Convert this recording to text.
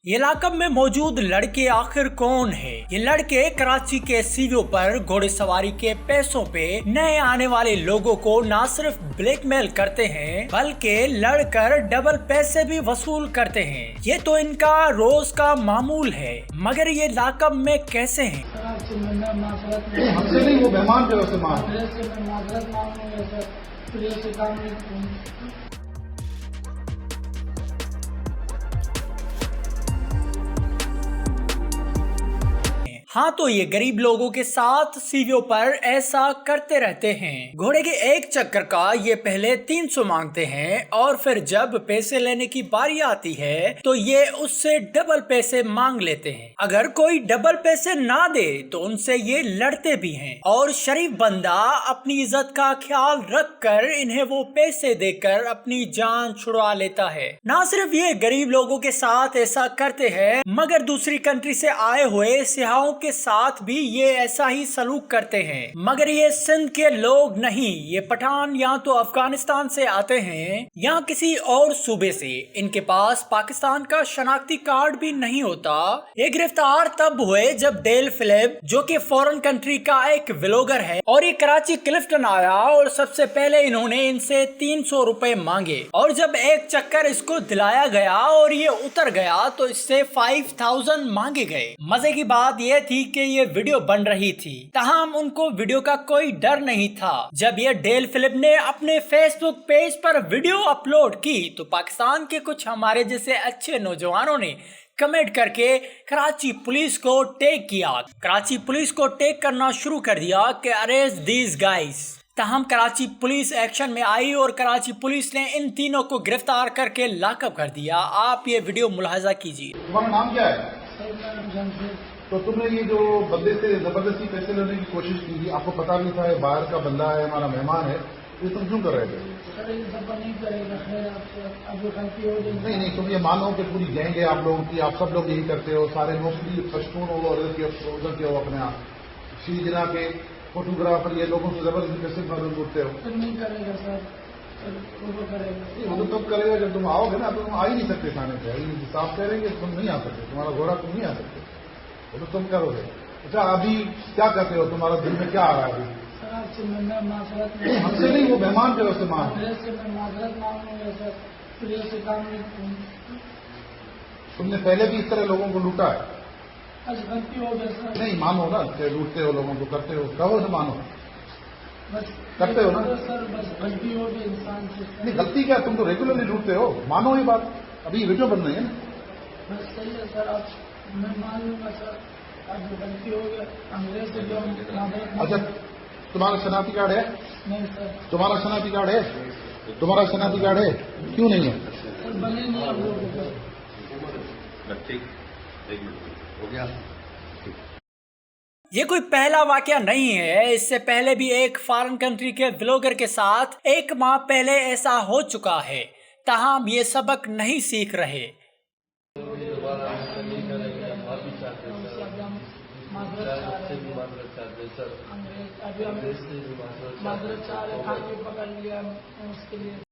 ये लाकब में मौजूद लड़के आखिर कौन है? ये लड़के कराची के सीवियों पर घोड़े सवारी के पैसों पे नए आने वाले लोगों को न सिर्फ ब्लैकमेल करते हैं बल्कि लड़कर डबल पैसे भी वसूल करते हैं। ये तो इनका रोज का मामूल है, मगर ये लाकब में कैसे हैं? हमसे नहीं, वो मेहमान जो हाँ, तो ये गरीब लोगों के साथ सीवियों पर ऐसा करते रहते हैं। घोड़े के एक चक्कर का ये पहले 300 मांगते हैं और फिर जब पैसे लेने की बारी आती है तो ये उससे डबल पैसे मांग लेते हैं। अगर कोई डबल पैसे ना दे तो उनसे ये लड़ते भी हैं और शरीफ बंदा अपनी इज्जत का ख्याल रख कर इन्हें वो पैसे देकर अपनी जान छुड़वा लेता है। ना सिर्फ ये गरीब लोगों के साथ ऐसा करते हैं मगर दूसरी कंट्री से आए हुए सियाहों के साथ भी ये ऐसा ही सलूक करते हैं। मगर ये सिंध के लोग नहीं, ये पठान या तो अफगानिस्तान से आते हैं या किसी और सूबे से। इनके पास पाकिस्तान का शनाख्ती कार्ड भी नहीं होता। ये गिरफ्तार तब हुए जब डेल फिलिप, जो कि फॉरेन कंट्री का एक व्लॉगर है, और ये कराची क्लिफ्टन आया और सबसे पहले इन्होंने इनसे 300 रुपए मांगे और जब एक चक्कर इसको दिलाया गया और ये उतर गया तो इससे 5000 मांगे गए। मजे की बात यह थी कि ये वीडियो बन रही थी, ताहम उनको वीडियो का कोई डर नहीं था। जब ये डेल फिलिप ने अपने फेसबुक पेज पर वीडियो अपलोड की तो पाकिस्तान के कुछ हमारे जैसे अच्छे नौजवानों ने कमेंट करके कराची पुलिस को टैग किया। कराची पुलिस को टैग करना शुरू कर दिया कि अरेस्ट दीज गाइस। ताहम कराची पुलिस एक्शन में आई और कराची पुलिस ने इन तीनों को गिरफ्तार करके लाकअप कर दिया। आप ये वीडियो मुलाहिजा कीजिए। तुम्हारा नाम क्या है? तो तुमने ये जो बंदे से जबरदस्ती पैसे लेने की कोशिश की थी, आपको पता नहीं था ये बाहर का बंदा है, हमारा मेहमान है, ये तुम क्यों कर रहे थे? नहीं, तुम ये मानो कि पूरी गैंग है आप लोगों की, आप सब लोग यही करते हो, सारे मोस्टली पश्तून हो और उधर के हो अपने आप शीजना के फोटोग्राफर, ये लोगों से जबरदस्ती पैसे लूटते हो। नहीं करेगा सर, वो तो तब करेगा जब तुम आओगे ना, तो तुम आ ही नहीं सकते थाने पे। साफ करेंगे तुम नहीं आ सकते, तुम्हारा घोड़ा तुम नहीं आ सकते, वो तो तुम करोगे। अच्छा, अभी क्या करते हो? तुम्हारा दिल में क्या आ रहा है अभी? हमसे नहीं, वो मेहमान जो उससे मांग तुमने पहले भी इस तरह लोगों को लूटा है? नहीं मानो ना, लूटते हो लोगों को, करते हो, कहो ना मानो, करते हो ना सर, बस गलती हो गई इंसान से। नहीं गलती क्या, तुम तो रेगुलरली लूटते हो, मानो ये बात। अभी वीडियो बन रही है ना। बस सही है सर, आप मैं मान लूंगा सर, अब गलती हो गया, अंग्रेज से जो। अच्छा, तुम्हारा शनाख्ती कार्ड है? नहीं सर। तुम्हारा शनाख्ती कार्ड है? तुम्हारा शनाख्ती कार्ड है? क्यों नहीं है? सर बने नहीं आप लोगों को। ठीक, एक मिनट हो गया। ये कोई पहला वाकया नहीं है, इससे पहले भी एक फॉरेन कंट्री के व्लॉगर के साथ 1 माह पहले ऐसा हो चुका है। ताहम ये सबक नहीं सीख रहे। माजरत चाह रहे, पकड़ लिया उसके लिए।